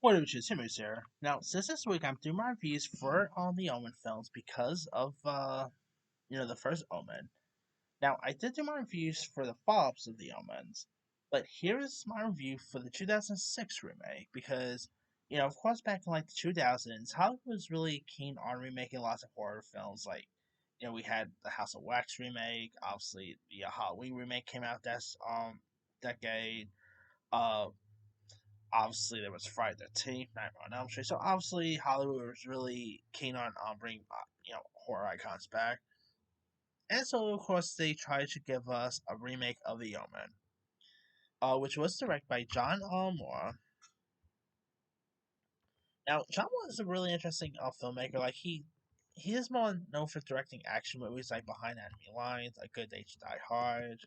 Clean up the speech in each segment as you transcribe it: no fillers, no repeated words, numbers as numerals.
What do you choose? Himmers here. Now, since this week I'm doing my reviews for all the Omen films because of the first Omen. Now, I did do my reviews for the follow-ups of the Omens, but here is my review for the 2006 remake because of course, back in like the 2000s, Hollywood was really keen on remaking lots of horror films. Like, we had the House of Wax remake. Obviously, the Halloween remake came out that's decade. Uh, Obviously there was Friday the 13th, Nightmare on Elm Street. So obviously Hollywood was really keen on bringing horror icons back, and so of course they tried to give us a remake of The Omen, which was directed by John Moore. Now John Moore is a really interesting filmmaker. Like he is more known for directing action movies like Behind Enemy Lines, A Good Day to Die Hard.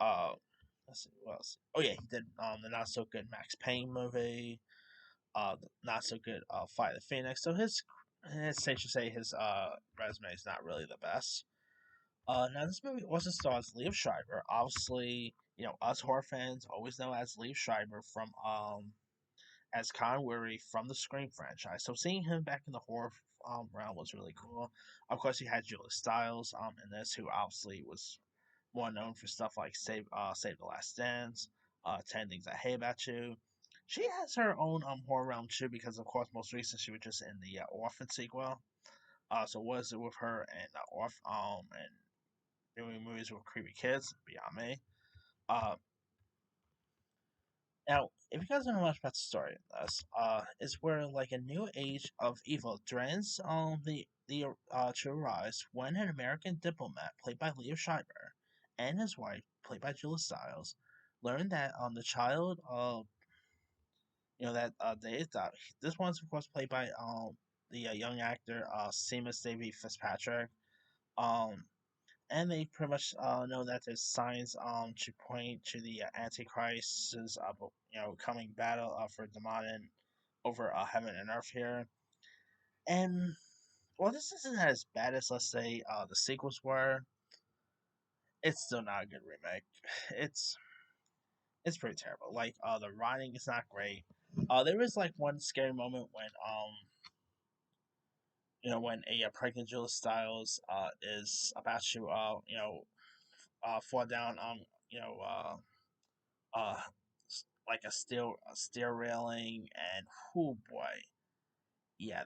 Uh, let's see what else. Oh yeah, he did the not so good Max Payne movie. Not so good Fight the Phoenix. So it's safe to say his resume is not really the best. Now this movie also stars Liev Schreiber. Obviously, us horror fans always know as Liev Schreiber from as Con Weary from the Scream franchise. So seeing him back in the horror realm was really cool. Of course, you had Julia Stiles in this, who obviously was more known for stuff like Save the Last Dance, 10 Things I Hate About You. She has her own horror realm too, because of course most recent she was just in the Orphan sequel. So was it with her and and doing movies with creepy kids beyond me. Uh, Now, if you guys don't know much about the story of this, it's where like a new age of evil threatens to arise when an American diplomat played by Leo Schreiber and his wife played by Julia Stiles learn that the child that they adopted. This one's of course played by the young actor Seamus Davy Fitzpatrick. Um, and they pretty much know that there's signs to point to the Antichrist's coming battle for Demon over heaven and earth here. And well, this isn't as bad as let's say the sequels were. It's still not a good remake. It's it's pretty terrible. Like the writing is not great. There is like one scary moment when when a pregnant Julia Stiles is about to fall down you know uh like a stair railing, and oh boy, yeah,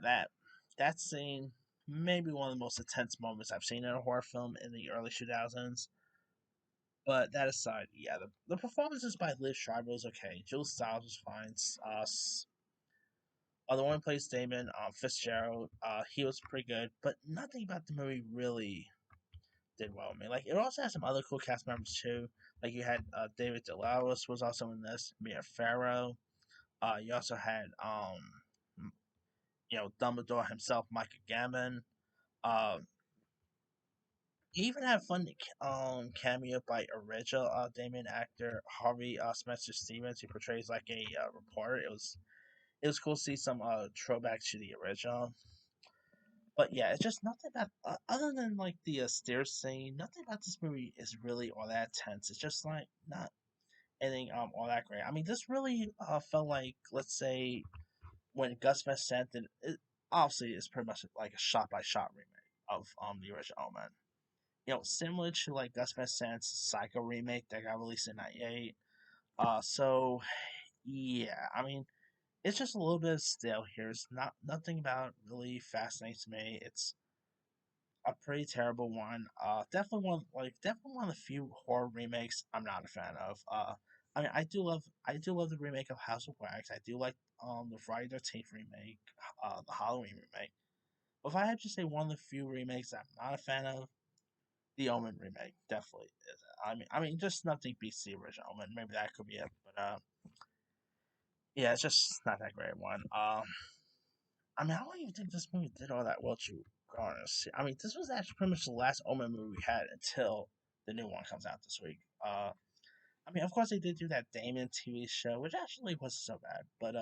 that scene maybe one of the most intense moments I've seen in a horror film in the early 2000s. But that aside, yeah, the performances by Liv Schreiber was okay. Jill Stiles was fine. The one who plays Damon Fitzgerald, he was pretty good, but nothing about the movie really did well with me. Like it also had some other cool cast members too. Like you had David DeLauris was also in this, Mia Farrow. You also had Dumbledore himself, Micah Gambon. Uh, you even had fun cameo by original Damien actor Harvey Spencer Stevens, who portrays like a reporter. It was cool to see some throwback to the original. But yeah, it's just nothing about other than like the stairs scene. Nothing about this movie is really all that tense. It's just like not anything all that great. I mean, this really felt like, let's say, when Gus Van Sant did it. Obviously, it's pretty much like a shot by shot remake of the original Omen. Similar to like Gus Van Sant's Psycho remake that got released in '98. So yeah, I mean, it's just a little bit stale here. It's not nothing about it really fascinates me. It's a pretty terrible one. Definitely one of the few horror remakes I'm not a fan of. I mean, I do love the remake of House of Wax. I do like the Friday the 13th remake, the Halloween remake. But if I had to say one of the few remakes I'm not a fan of, the Omen remake definitely is. I mean, just nothing beats the original Omen. Maybe that could be it, but yeah, it's just not that great one. I mean, I don't even think this movie did all that well, to be honest. I mean, this was actually pretty much the last Omen movie we had until the new one comes out this week. I mean, of course they did do that Damon TV show, which actually wasn't so bad. But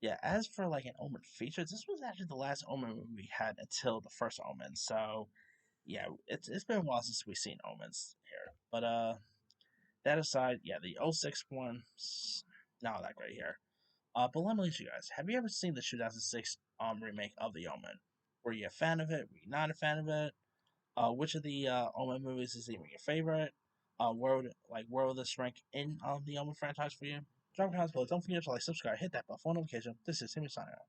yeah, as for like an Omen feature, this was actually the last Omen movie we had until the first Omen. So yeah, it's been a while since we've seen Omens here. But that aside, yeah, the '06 one, not that great here. But let me ask you guys: have you ever seen the 2006 remake of The Omen? Were you a fan of it? Were you not a fan of it? Which of the Omen movies is even your favorite? Where would this rank in the Omen franchise for you? Drop your comments below. Don't forget to like, subscribe, hit that bell for notification. This is Timmy signing out.